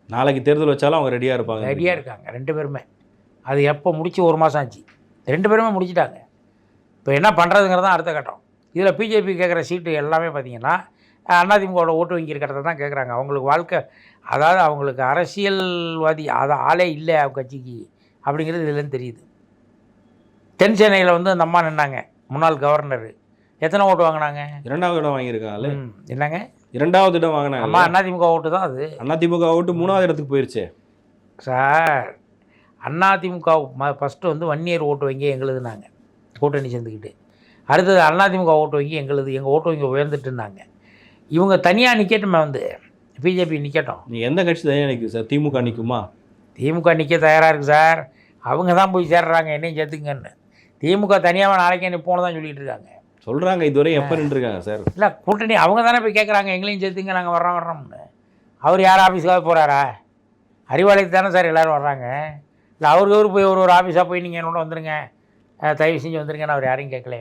நாளைக்கு தேர்தல் வச்சாலும் அவங்க ரெடியாக இருப்பாங்க. ரெடியாக இருக்காங்க 2 பேருமே. அது எப்போ முடிச்சு 1 மாதம் ஆச்சு. 2 பேருமே முடிச்சிட்டாங்க. இப்போ என்ன பண்ணுறதுங்கிறது தான் அடுத்த கட்டம். இதில் பிஜேபி கேட்குற சீட்டு எல்லாமே பார்த்திங்கன்னா அதிமுகவோட ஓட்டு வங்கி இருக்கிறத தான் கேட்குறாங்க. அவங்களுக்கு வாழ்க்கை, அதாவது அவங்களுக்கு அரசியல்வாதி ஆளே இல்லை அவங்க கட்சிக்கு அப்படிங்கிறது இதுலேருந்து தெரியுது. தென் சென்னையில் வந்து அந்த அம்மா நின்னாங்க, முன்னாள் கவர்னர். எத்தனை ஓட்டு வாங்கினாங்க? 2வது இடம் வாங்கியிருக்காங்க. என்னங்க 2வது இடம் வாங்கினாங்க. அம்மா அதிமுக ஓட்டு தான் அது. அதிமுக ஓட்டு 3வது இடத்துக்கு போயிடுச்சு சார். அதிமுக ஃபஸ்ட்டு வந்து 1 இயர் ஓட்டு வங்கி எங்களுதுனாங்க, கூட்டணி சேர்ந்துக்கிட்டு. அடுத்தது அதிமுக ஓட்டு வங்கி எங்களுது, எங்கள் ஓட்டு வங்கி உயர்ந்துட்டுருந்தாங்க. இவங்க தனியாக நிற்கட்டுமே, வந்து பிஜேபி நிற்கட்டும். நீ எந்த கட்சி தனியாக நிற்கும் சார்? திமுக நிற்குமா? திமுக நிற்க தயாராக இருக்குது சார். அவங்க தான் போய் சேர்றாங்க என்னையும் சேர்த்துங்கன்னு. திமுக தனியாக நாளைக்கே நிற்போன்னு தான் சொல்லிகிட்டு இருக்காங்க. சொல்கிறாங்க. இதுவரை எப்போ நின்றுருக்காங்க சார்? இல்லை, கூட்டணி அவங்க தானே போய் கேட்குறாங்க எங்களையும் சேர்த்துங்க, நாங்கள் வர்றோம்னு. அவர் யார் ஆஃபீஸுக்காக போகிறாரா? அறிவாலயத்துக்கு தானே சார் எல்லோரும் வர்றாங்க. இல்லை அவருக்கு போய் ஒரு ஆஃபீஸாக போய் நீங்கள் என்னோட வந்துடுங்க, தயவு செஞ்சு வந்துருங்கன்னு அவர் யாரையும் கேட்கல.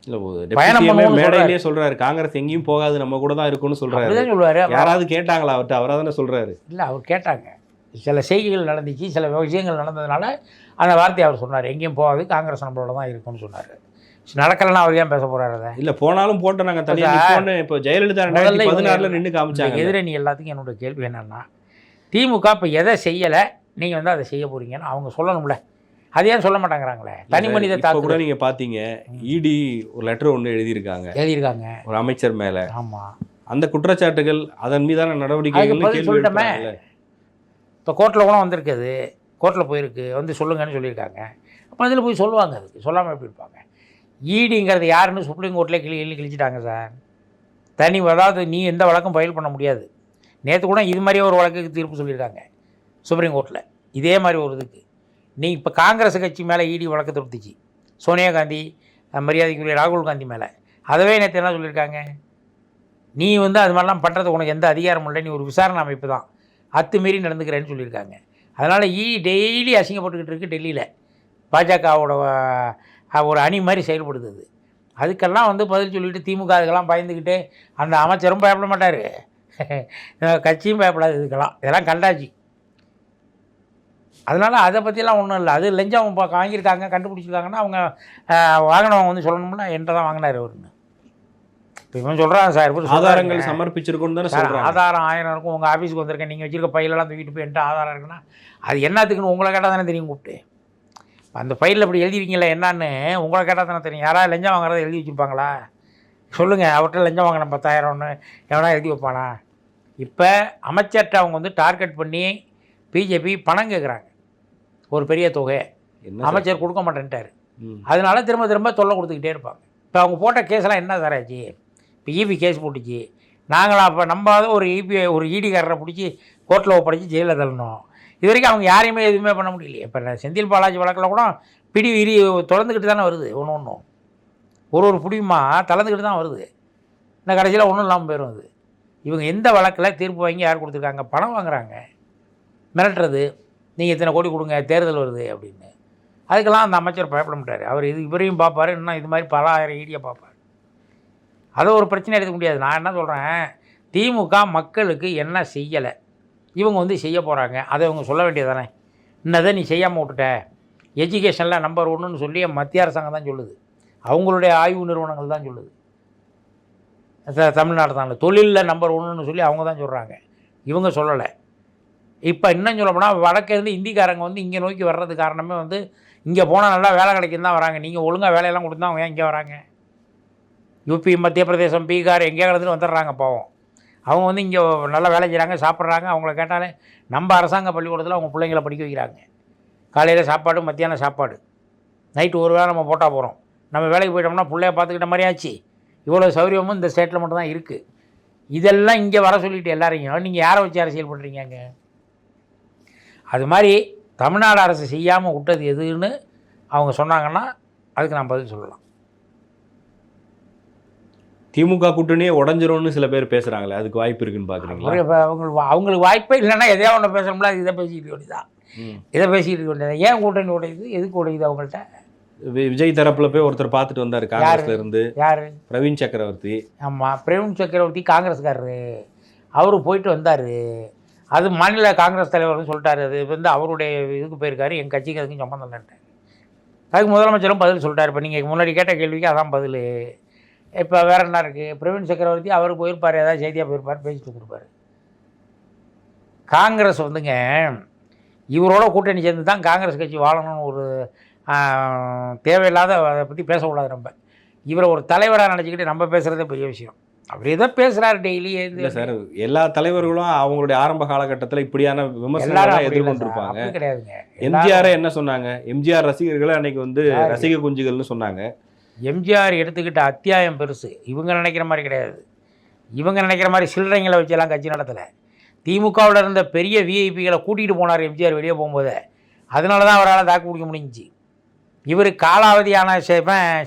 இல்லை, பயணம் மேடையிலேயே சொல்கிறாரு, காங்கிரஸ் எங்கேயும் போகாது, நம்ம கூட தான் இருக்குன்னு சொல்கிறாரு. தான் சொல்லுவார். யாராவது கேட்டாங்களா அவர்கிட்ட? அவராக தானே சொல்கிறாரு. இல்லை, அவர் கேட்டாங்க. சில செய்திகள் நடந்துச்சு, சில விஷயங்கள் நடந்ததுனால அந்த வார்த்தையை அவர் சொன்னார். எங்கேயும் போகாது, காங்கிரஸ் நம்மளோட தான் இருக்குன்னு சொன்னார். நடக்கலைன்னா அவர் ஏன் பேச போகிறாரு? அதை இல்லை, போனாலும் போட்டு நாங்கள் தனியாக இப்போ ஜெயலலிதா 2016 நின்று காமிச்சாங்க. எதிரணி எல்லாத்துக்கும் என்னோட கேள்வி என்னென்னா, திமுக இப்போ எதை செய்யலை, நீங்கள் வந்து அதை செய்ய போகிறீங்கன்னு அவங்க சொல்லணும்ல. அது ஏன் சொல்ல மாட்டாங்கிறாங்களே? தனி மனித தாக்கு கூட நீங்கள் பார்த்தீங்க. இடி ஒரு லெட்டர் ஒன்று எழுதியிருக்காங்க ஒரு அமைச்சர் மேலே. ஆமாம், அந்த குற்றச்சாட்டுகள், அதன் மீதான நடவடிக்கைகள் சொல்லிட்டோமே. இப்போ கோர்ட்டில் கூட வந்திருக்குது, கோர்ட்டில் போயிருக்கு, வந்து சொல்லுங்கன்னு சொல்லியிருக்காங்க. அப்போ அதில் போய் சொல்லுவாங்க. அதுக்கு சொல்லாமல் எப்படி இருப்பாங்க? ஈடிங்கிறது யாருன்னு சுப்ரீம் கோர்ட்டில் கிழிச்சிட்டாங்க சார். அதாவது நீ எந்த வழக்கும் ஃபைல் பண்ண முடியாது. நேற்று கூட இது மாதிரியே ஒரு வழக்குக்கு தீர்ப்பு சொல்லியிருக்காங்க சுப்ரீம் கோர்ட்டில். இதே மாதிரி ஒரு இதுக்கு நீ இப்போ காங்கிரஸ் கட்சி மேலே இடி வழக்கு தொடுத்துச்சு, சோனியா காந்தி, மரியாதைக்குரிய ராகுல் காந்தி மேலே. அதவே நேற்று என்ன சொல்லியிருக்காங்க? நீ வந்து அது மாதிரிலாம் பண்ணுறது உனக்கு எந்த அதிகாரமும் இல்லை, நீ ஒரு விசாரணை அமைப்பு தான், அத்துமீறி நடந்துக்கிறேன்னு சொல்லியிருக்காங்க. அதனால் டெய்லி அசிங்கப்பட்டுக்கிட்டு இருக்குது டெல்லியில். பாஜகவோட ஒரு அணி மாதிரி செயல்படுது. அதுக்கெல்லாம் வந்து பதில் சொல்லிவிட்டு திமுக அதுக்கெல்லாம் பயந்துக்கிட்டு, அந்த அமைச்சரும் பயப்பட மாட்டார், கட்சியும் பயப்படாது. இதெல்லாம் கண்டாச்சு. அதனால் அதை பற்றிலாம் ஒன்றும் இல்லை. அது லஞ்சம் வாங்கியிருக்காங்க, கண்டுபிடிச்சிருக்காங்கன்னா அவங்க வாங்கினவங்க வந்து சொல்லணும்னா என்கிட்ட தான் வாங்கினார் அவருன்னு. இப்போ இவன் சொல்கிறாங்க சார், ஆதாரங்கள் சமர்ப்பிச்சிருக்கோன்னு தானே சொல்கிறாங்க. ஆதாரம் 1000 இருக்கும், உங்கள் ஆஃபீஸுக்கு வந்திருக்கேன், நீங்கள் வச்சுருக்க ஃபைலெல்லாம் தூக்கிட்டு போய் என்கிட்ட ஆதாரம் இருக்குன்னா அது என்னத்துக்குன்னு உங்களை கேட்டால் தானே தெரியும். கூப்பிட்டு அந்த ஃபைலில் அப்படி எழுதிருக்கீங்களா என்னான்னு உங்களை கேட்டால் தானே தெரியும். யாராவது லஞ்சம் வாங்குறத எழுதி வச்சுருப்பாங்களா? சொல்லுங்கள், அவர்கிட்ட லஞ்சம் வாங்கின 10,000 எவனா எழுதி வைப்பானா? இப்போ அமைச்சர்கிட்ட அவங்க வந்து டார்கெட் பண்ணி பிஜேபி பணம் கேட்குறாங்க, ஒரு பெரிய தொகை. அமைச்சர் கொடுக்க மாட்டேன்ட்டார். அதனால திரும்ப திரும்ப தொல்லை கொடுத்துக்கிட்டே இருப்பாங்க. இப்போ அவங்க போட்ட கேஸெல்லாம் என்ன தராச்சு? இப்போ இபி கேஸ் போட்டுச்சு, நாங்களாம் அப்போ நம்பாத ஒரு இடிக்காரரை பிடிச்சி கோர்ட்டில் ஒப்படைச்சி ஜெயிலில் தள்ளணும். இது வரைக்கும் அவங்க யாரையுமே எதுவுமே பண்ண முடியலையே. இப்போ செந்தில் பாலாஜி வழக்கில் கூட பிடி தொடர்ந்துக்கிட்டு தானே வருது. ஒன்றும் ஒரு பிடிமா தளர்ந்துக்கிட்டு தான் வருது. இந்த கடைசியில் ஒன்றும் இல்லாமல் போயிடும். அது இவங்க எந்த வழக்கில் தீர்ப்பு வாங்கி யார் கொடுத்துருக்காங்க? பணம் வாங்குறாங்க, மிரட்டுறது, நீங்கள் இத்தனை கோடி கொடுங்க, தேர்தல் வருது அப்படின்னு. அதுக்கெல்லாம் அந்த அமைச்சர் பயப்பட மாட்டார். அவர் இவரையும் பார்ப்பார், இன்னும் இது மாதிரி பல ஆயிரம் ஈடியை பார்ப்பார். அதை ஒரு பிரச்சனை எடுக்க முடியாது. நான் என்ன சொல்கிறேன், திமுக மக்களுக்கு என்ன செய்யலை, இவங்க வந்து செய்ய போகிறாங்க, அதை இவங்க சொல்ல வேண்டியது தானே. இன்னதை நீ செய்யாமல் விட்டுட்ட. எஜுகேஷனில் நம்பர் 1ன்னு சொல்லி மத்திய அரசாங்கம் தான் சொல்லுது, அவங்களுடைய ஆய்வு நிறுவனங்கள் தான் சொல்லுது. தமிழ்நாடு தான் தொழிலில் நம்பர் 1ன்னு சொல்லி அவங்க தான் சொல்கிறாங்க, இவங்க சொல்லலை. இப்போ இன்னும் சொல்ல போனால் வடக்கேருந்து இந்திக்காரங்க வந்து இங்கே நோக்கி வர்றது காரணமே வந்து இங்கே போனால் நல்லா வேலை கிடைக்கும் தான் வராங்க. நீங்கள் ஒழுங்காக வேலையெல்லாம் கொடுத்தா அவங்க ஏன் இங்கே வராங்க? யூபி, மத்திய பிரதேசம், பீகார் எங்கேயா கிடந்துட்டு வந்துடுறாங்க பாவம். அவங்க வந்து இங்கே நல்லா வேலை செய்கிறாங்க, சாப்பிட்றாங்க. அவங்கள கேட்டாலே நம்ம அரசாங்க பள்ளிக்கூடத்தில் அவங்க பிள்ளைங்களை படிக்க வைக்கிறாங்க. காலையில் சாப்பாடு, மத்தியானம் சாப்பாடு, நைட்டு ஒரு வேளை நம்ம போட்டால் போகிறோம். நம்ம வேலைக்கு போயிட்டோம்னா பிள்ளைய பார்த்துக்கிட்ட மாதிரி ஆச்சு. இவ்வளோ சௌகரியமும் இந்த ஸ்டேட்டில் மட்டும் தான் இருக்குது. இதெல்லாம் இங்கே வர சொல்லிட்டு எல்லாரையும் நீங்கள் யாரை வச்சு அரசியல் பண்ணுறீங்க? அது மாதிரி தமிழ்நாடு அரசு செய்யாமல் விட்டது எதுன்னு அவங்க சொன்னாங்கன்னா அதுக்கு நான் பதில் சொல்லலாம். திமுக கூட்டணியே உடஞ்சிரும்னு சில பேர் பேசுகிறாங்களே, அதுக்கு வாய்ப்பு இருக்குன்னு பார்க்குறீங்களா? அவங்களுக்கு வாய்ப்பே இல்லைன்னா எதையா ஒன்று பேசணும்ல, இதை பேசிக்கிட்டு வேண்டியதான். இதை பேசிக்கிட்டு இருக்க வேண்டியதான். ஏன் கூட்டணி உடையுது? எதுக்கு உடையுது அவங்கள்ட்ட? விஜய் தரப்புல போய் ஒருத்தர் பார்த்துட்டு வந்தார் காங்கிரஸ்ல இருந்து. யாரு? பிரவீன் சக்கரவர்த்தி. ஆமாம், பிரவீன் சக்கரவர்த்தி காங்கிரஸ்காரரு. அவரு போயிட்டு வந்தார். அது மாநில காங்கிரஸ் தலைவர்னு சொல்லிட்டாரு. அது வந்து அவருடைய இதுக்கு போயிருக்காரு, என் கட்சிக்கு அதுக்கும் சம்மந்தம் இல்லைன்ட்டு. அதுக்கு முதலமைச்சரும் பதில் சொல்லிட்டார். இப்போ நீங்கள் முன்னாடி கேட்ட கேள்விக்கு அதான் பதில். இப்போ வேறு என்ன இருக்குது? பிரவீன் சக்கரவர்த்தி அவர் போயிருப்பார், ஏதாவது செய்தியாக போயிருப்பார், பேசிட்டு வந்துருப்பார். காங்கிரஸ் வந்துங்க இவரோட கூட்டணி சேர்ந்து தான் காங்கிரஸ் கட்சி வாழணும்னு ஒரு தேவையில்லாத அதை பற்றி பேசக்கூடாது. நம்ம இவரை ஒரு தலைவராக நினச்சிக்கிட்டு நம்ம பேசுகிறதே பெரிய விஷயம். அவர் எதோ பேசுகிறாரு டெய்லி. இல்லை சார், எல்லா தலைவர்களும் அவங்களுடைய ஆரம்ப காலகட்டத்தில் இப்படியான விமர்சனங்களை எதிர்கொண்டிருப்பாங்க. கிடையாதுங்க. எம்ஜிஆர் என்ன சொன்னாங்க? எம்ஜிஆர் ரசிகர்களை அன்னைக்கு வந்து ரசிக குஞ்சுகள்னு சொன்னாங்க. எம்ஜிஆர் எடுத்துக்கிட்ட அத்தியாயம் பெருசு. இவங்க நினைக்கிற மாதிரி கிடையாது. இவங்க நினைக்கிற மாதிரி சில்லறைங்களை வச்செல்லாம் கட்சி நடத்தலை. திமுகவில் இருந்த பெரிய விஐபிகளை கூட்டிகிட்டு போனார் எம்ஜிஆர் வெளியே போகும்போது. அதனால தான் அவரால் தாக்கு பிடிக்க முடிஞ்சிச்சு. இவர் காலாவதியான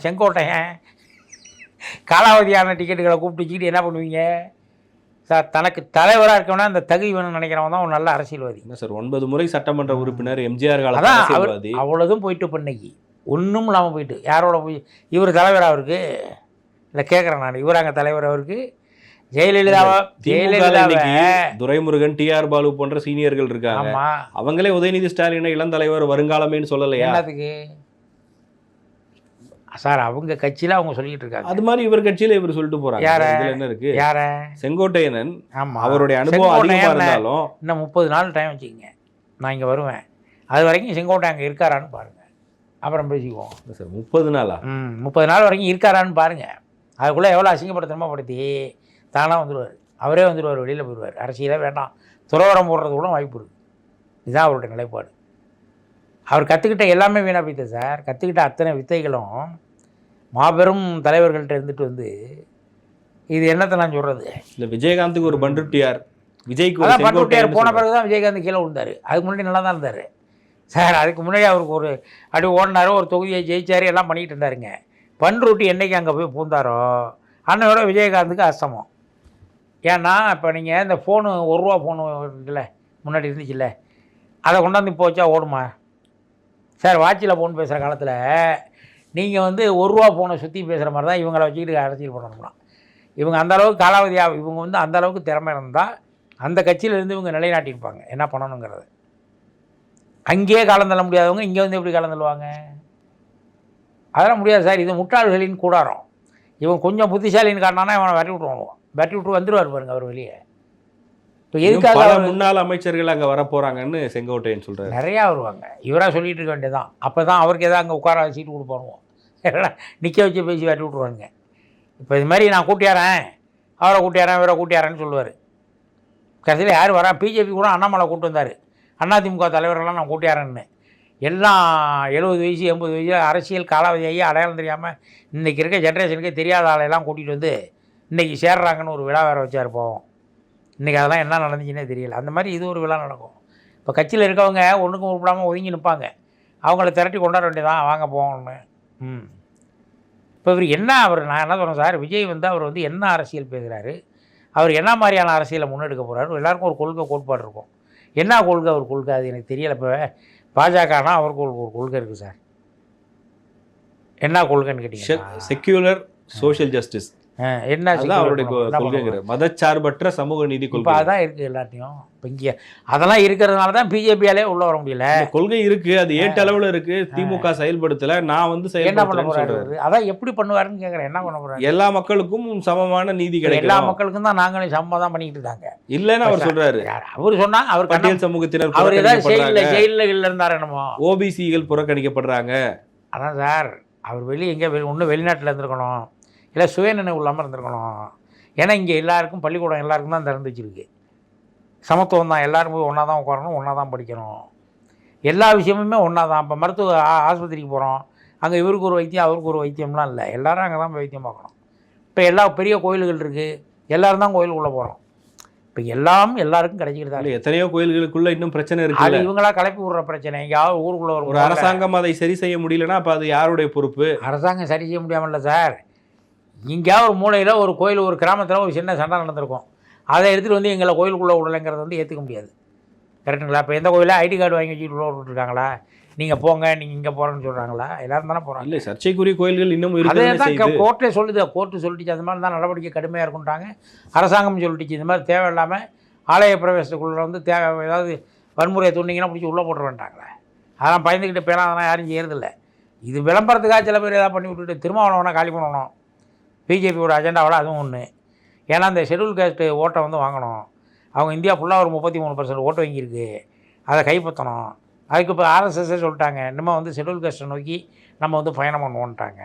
செங்கோட்டையன் காலாவதியான டிக்கெட்டுகளை கூப்பிட்டுச்சிக்கிட்டு என்ன பண்ணுவீங்க சார்? தனக்கு தலைவராக இருக்கணும்னா அந்த தகுதி வேணும்னு நினைக்கிறவன் தான் ஒரு நல்ல அரசியல்வாதி. என்ன சார், 9 முறை சட்டமன்ற உறுப்பினர் எம்ஜிஆர் காலத்தில் அரசியல்வாதி. அவ்வளோதும் போயிட்டு பண்ணைக்கு ஒன்றும் இல்லாமல் போயிட்டு யாரோட போய் இவர் தலைவர் அவருக்கு இல்லை கேட்குறேன் நான். இவர் அங்கே தலைவர் அவருக்கு. ஜெயலலிதாவை துரைமுருகன், டிஆர் பாலு போன்ற சீனியர்கள் இருக்காங்க. அவங்களே உதயநிதி ஸ்டாலினை இளம் தலைவர் வருங்காலமேன்னு சொல்லலையா? எல்லாத்துக்கு சார் அவங்க கட்சியில் அவங்க சொல்லிட்டு இருக்காங்க. அது மாதிரி இவர் கட்சியில் இவர் சொல்லிட்டு போறாங்க. என்ன இருக்கு? யார? செங்கோட்டையன். ஆமாம், அவருடைய அனுபவம் அதிகமாக இருந்தாலும் இன்னும் 30 நாள் டைம் வச்சுக்கோங்க, நான் இங்கே வருவேன். அது வரைக்கும் செங்கோட்டை அங்கே இருக்காரான்னு பாருங்கள், அப்புறம் பேசிக்குவோம். சார் 30 நாளா? 30 நாள் வரைக்கும் இருக்காரான்னு பாருங்கள். அதுக்குள்ளே எவ்வளோ அசிங்கப்படுத்தணுமா படுத்தி தானாக வந்துடுவார். அவரே வந்துடுவார், வெளியில் போயிடுவார். அரசியலே வேண்டாம், துறவரம் போடுறது கூட வாய்ப்பு இருக்குது. இதுதான் அவருடைய நிலைப்பாடு. அவர் கற்றுக்கிட்ட எல்லாமே வீணாக போய்த்து சார். கற்றுக்கிட்ட அத்தனை வித்தைகளும் மாபெரும் தலைவர்கள்ட்ட இருந்துட்டு வந்து இது என்னத்தை நான் சொல்கிறது? இல்லை, விஜயகாந்துக்கு ஒரு பண்ருட்டியார், விஜய்க்கு அதான் பண்ருட்டியார் போன பிறகு தான் விஜயகாந்த் கீழே விழுந்தார். அதுக்கு முன்னாடி நல்லா தான் இருந்தார் சார். அதுக்கு முன்னாடி அவருக்கு ஒரு அப்படி ஓடினாரோ, ஒரு தொகுதியை ஜெயிச்சார், எல்லாம் பண்ணிக்கிட்டு இருந்தாருங்க. பண்ருட்டி என்றைக்கு அங்கே போய் பூந்தாரோ அன்னையோட விஜயகாந்துக்கு அஸ்தமம். ஏன்னா இப்போ நீங்கள் இந்த ஃபோனு 1 ரூபா ஃபோனு இருக்குல்ல, முன்னாடி இருந்துச்சுல்ல, அதை கொண்டாந்து இப்போ வச்சா ஓடுமா சார்? வாட்சில் ஃபோன் பேசுகிற காலத்தில் நீங்கள் வந்து 1 ரூபா ஃபோனை சுற்றி பேசுகிற மாதிரி தான் இவங்களை வச்சுக்கிட்டு அரசியல் பண்ணணும்னா. இவங்க அந்தளவுக்கு காலாவதியாக, இவங்க வந்து அந்தளவுக்கு திறமை இருந்தால் அந்த கட்சியிலேருந்து இவங்க நிலைநாட்டியிருப்பாங்க என்ன பண்ணணுங்கிறது. அங்கேயே காலம் தள்ள முடியாதவங்க இங்கே வந்து எப்படி காலம் தள்ளுவாங்க? அதெல்லாம் முடியாது சார். இது முட்டாள்களின் கூடாரம். இவன் கொஞ்சம் புத்திசாலின்னு காட்டினானா இவனை வெட்டி விட்டுருவான். வெட்டி விட்டு வந்துடுவார் பாருங்க அவர் வெளியே. இப்போ எதுக்காக முன்னாள் அமைச்சர்கள் அங்கே வர போகிறாங்கன்னு செங்கோட்டையன் சொல்கிறார். நிறையா வருவாங்க. இவராக சொல்லிட்டு இருக்க வேண்டியதான். அப்போ தான் அவருக்கு எதாவது அங்கே உட்கார சீட்டு கொடுப்பானுவோம், நிற்க வச்சு பேசி வெட்டி விட்ருவானுங்க. இப்போ இது மாதிரி நான் கூட்டியாரேன், அவரை கூட்டியாரேன், இவரை கூட்டியாரேன்னு சொல்லுவார். கடைசியில் யார் வரா? பிஜேபி கூட அண்ணாமலை கூட்டு வந்தார். அதிமுக தலைவர்கள்லாம் நான் கூட்டியாரேன்னு. எல்லாம் 70 வயசு 80 வயசு அரசியல் காலாவதியாகி அடையாளம் தெரியாமல் இன்றைக்கி இருக்க ஜென்ரேஷனுக்கே தெரியாத ஆளையெல்லாம் கூட்டிகிட்டு வந்து இன்றைக்கி சேர்றாங்கன்னு ஒரு விழா வேறு வச்சார். போவோம் இன்றைக்கி அதெல்லாம் என்ன நடந்துச்சுன்னே தெரியல. அந்த மாதிரி இது ஒரு விழா நடக்கும். இப்போ கட்சியில் இருக்கவங்க ஒன்றுக்கும் உருப்படாமல் ஒதுங்கி நிற்பாங்க. அவங்கள திரட்டி கொண்டாட வேண்டியதான், வாங்க போகணுன்னு. இப்போ இவர் என்ன, நான் என்ன சொல்கிறேன் சார், விஜய் வந்து அவர் வந்து என்ன அரசியல் பேசுகிறாரு, அவர் என்ன மாதிரியான அரசியலை முன்னெடுக்க போகிறாரு? எல்லாருக்கும் ஒரு கொள்கை கோட்பாடு இருக்கும். என்ன கொள்கை அவர் கொள்கை அது எனக்கு தெரியலை. இப்போ பாஜகனா அவருக்கு ஒரு கொள்கை இருக்குது சார். என்ன கொள்கைன்னு கேட்டீங்கன்னா செக்யூலர் சோஷியல் ஜஸ்டிஸ். என்ன அவருடைய கொள்கை மதச்சார்பற்ற சமூக நீதி கொள்கை. இப்போ அதான் இருக்குது எல்லாத்தையும். இப்போ இங்கே அதெல்லாம் இருக்கிறதுனால தான் பிஜேபியாலே உள்ளே வர முடியல. கொள்கை இருக்குது, அது ஏட்ட அளவில் இருக்குது, திமுக செயல்படுத்தலை. நான் வந்து என்ன பண்ண போகிறாரு? அதான் எப்படி பண்ணுவாருன்னு கேட்குறேன். என்ன பண்ண போகிறாரு? எல்லா மக்களுக்கும் சமமான நீதி கிடைக்கும். எல்லா மக்களுக்கும் தான் நாங்களும் சமமாக தான் பண்ணிக்கிட்டு இருக்காங்க இல்லைன்னு அவர் சொல்கிறாரு. அவர் சொன்னாங்க அவர் பட்டியல் சமூகத்தினர் அவர் ஏதாவது ஜெயிலில் இருந்தார் என்னமோ, ஓபிசிகள் புறக்கணிக்கப்படுறாங்க. அதான் சார், அவர் வெளியே எங்கே ஒன்றும் வெளிநாட்டில் இருந்திருக்கணும், இல்லை சுயநினைவு இல்லாமல் இருந்திருக்கணும். ஏன்னா இங்கே எல்லாருக்கும் பள்ளிக்கூடம் எல்லாருக்கும் தான் திறந்து வச்சுருக்கு. சமத்துவம் தான், எல்லோரும் போய் ஒன்றா தான் உட்காரணும், ஒன்றா தான் படிக்கணும், எல்லா விஷயமுமே ஒன்றா தான். இப்போ மருத்துவ ஆஸ்பத்திரிக்கு போகிறோம், அங்கே இவருக்கு ஒரு வைத்தியம் அவருக்கு ஒரு வைத்தியம்லாம் இல்லை, எல்லோரும் அங்கே தான் போய் வைத்தியம் பார்க்கணும். இப்போ எல்லா பெரிய கோயில்கள் இருக்குது, எல்லோரும் தான் கோயிலுக்குள்ளே போகிறோம். இப்போ எல்லாருக்கும் கிடைச்சிக்கிட்டு தான். எத்தனையோ கோயில்களுக்குள்ள இன்னும் பிரச்சனை இருக்கு. அது இவங்களா கிளப்பி விடுற பிரச்சனை. எங்கேயாவது ஊருக்குள்ளே ஒரு அரசாங்கம் அதை சரி செய்ய முடியலன்னா அப்போ அது யாருடைய பொறுப்பு? அரசாங்கம் சரி செய்ய முடியாமல்ல சார். எங்கேயாவது ஒரு மூலையில் ஒரு கோயில், ஒரு கிராமத்தில் ஒரு சின்ன சண்டை நடந்திருக்கும், அதை எடுத்துகிட்டு வந்து எங்களை கோயிலுக்குள்ளே விடலைங்கிறது வந்து ஏற்றுக்க முடியாது. கரெக்டுங்களா? இப்போ எந்த கோயிலில் ஐடி கார்டு வாங்கி வச்சுட்டு உள்ள விட்டுருக்காங்களா? நீங்கள் போங்க, நீங்கள் இங்கே போகிறேன்னு சொல்கிறாங்களா? எல்லாரும் தானே போகிறாங்க. இல்லை, சர்ச்சைக்குரிய கோயில்கள் இன்னும் அதே தான் கோர்ட்டே சொல்லுது. கோர்ட்டு சொல்லிட்டு அந்த மாதிரி தான் நடவடிக்கை கடுமையாக இருக்குன்ட்டாங்க. அரசாங்கம் சொல்லிட்டுச்சு இந்த மாதிரி தேவையில்லாமல் ஆலய பிரவேசத்துக்குள்ளே வந்து ஏதாவது வன்முறையை தூண்டிங்கன்னா பிடிச்சி உள்ளே போட்டு வேண்டாங்களே. அதெல்லாம் பயந்துக்கிட்டு பேலாம் அதெல்லாம் யாரும் செய்யறதில்லை. இது விளம்பரத்துக்காக சில பேர் ஏதாவது பண்ணி விட்டுட்டு திருமாவளவனை காலி பண்ணணும், பிஜேபியோட அஜெண்டாவில் அதுவும் ஒன்று. ஏன்னா இந்த ஷெட்யூல் காஸ்ட்டு ஓட்டை வந்து வாங்கணும். அவங்க இந்தியா ஃபுல்லாக ஒரு 33% ஓட்டு வாங்கியிருக்கு, அதை கைப்பற்றணும். அதுக்கு இப்போ ஆர்எஸ்எஸ்ஸே சொல்லிட்டாங்க, இன்னமும் வந்து ஷெட்யூல் காஸ்ட்டை நோக்கி நம்ம வந்து பயணம் பண்ணுவோன்ட்டாங்க.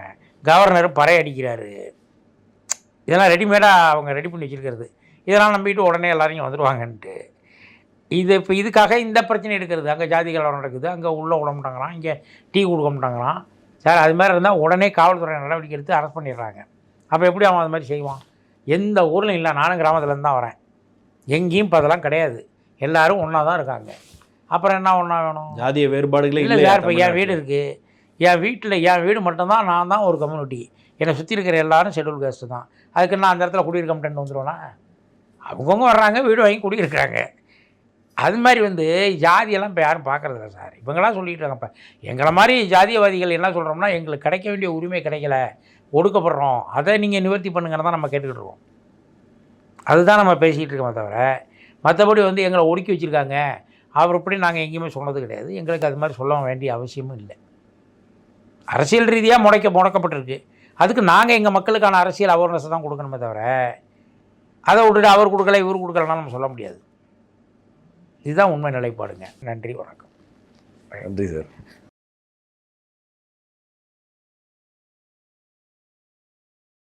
கவர்னர் பறை அடிக்கிறாரு. இதெல்லாம் ரெடிமேடாக அவங்க ரெடி பண்ணி வச்சுருக்கிறது. இதெல்லாம் நம்பிட்டு உடனே எல்லாரையும் வந்துடுவாங்கன்ட்டு இப்போ இதுக்காக இந்த பிரச்சனை எடுக்கிறது. அங்கே ஜாதி கலவரம் நடக்குது, அங்கே உள்ளே விடமாட்டாங்களாம், இங்கே டீ கொடுக்க மாட்டாங்களாம் சார். அது மாதிரி இருந்தால் உடனே காவல்துறை நடவடிக்கை எடுத்து அரெஸ்ட் பண்ணிடுறாங்க. அப்போ எப்படி அவன் அது மாதிரி செய்வான்? எந்த ஊரில் இல்லை. நானும் கிராமத்துலேருந்து தான் வரேன். எங்கேயும் இப்போ அதெல்லாம் கிடையாது. எல்லோரும் ஒன்றா தான் இருக்காங்க. அப்புறம் என்ன ஒன்றா வேணும்? ஜாதிய வேறுபாடுகளே இல்லை சார். இப்போ என் வீடு இருக்குது, என் வீட்டில் என் வீடு மட்டும்தான், நான் தான் ஒரு கம்யூனிட்டி, என்னை சுற்றி இருக்கிற எல்லாரும் ஷெட்யூல் காஸ்ட்டு தான். அதுக்கு நான் அந்த இடத்துல குடியிருக்க மாட்டேன்னு வந்துடுவேன்னா? அவங்கவுங்க வர்றாங்க, வீடு வாங்கி குடியிருக்கிறாங்க. அது மாதிரி வந்து ஜாதியெல்லாம் இப்போ யாரும் பார்க்குறதில்ல சார். இவங்களாம் சொல்லிகிட்டு இருக்காங்க. இப்போ எங்களை மாதிரி ஜாதியவாதிகள் என்ன சொல்கிறோம்னா, எங்களுக்கு கிடைக்க வேண்டிய உரிமை கிடைக்கல, ஒடுக்கப்படுறோம், அதை நீங்கள் நிவர்த்தி பண்ணுங்கன்னு தான் நம்ம கேட்டுக்கிட்டு இருக்கோம். அதுதான் நம்ம பேசிகிட்டு இருக்கோமே தவிர, மற்றபடி வந்து எங்களை ஒடுக்கி வச்சுருக்காங்க அவர் இப்படி நாங்கள் எங்கேயுமே சொன்னது கிடையாது. எங்களுக்கு அது மாதிரி சொல்ல வேண்டிய அவசியமும் இல்லை. அரசியல் ரீதியாக முடக்கப்பட்டிருக்கு. அதுக்கு நாங்கள் எங்கள் மக்களுக்கான அரசியல் அவேர்னஸை தான் கொடுக்கணுமே தவிர, அதை விட்டுட்டு அவர் கொடுக்கல இவர் கொடுக்கலன்னா நம்ம சொல்ல முடியாது. இதுதான் உண்மை நிலைப்பாடுங்க. நன்றி, வணக்கம். நன்றி சார்.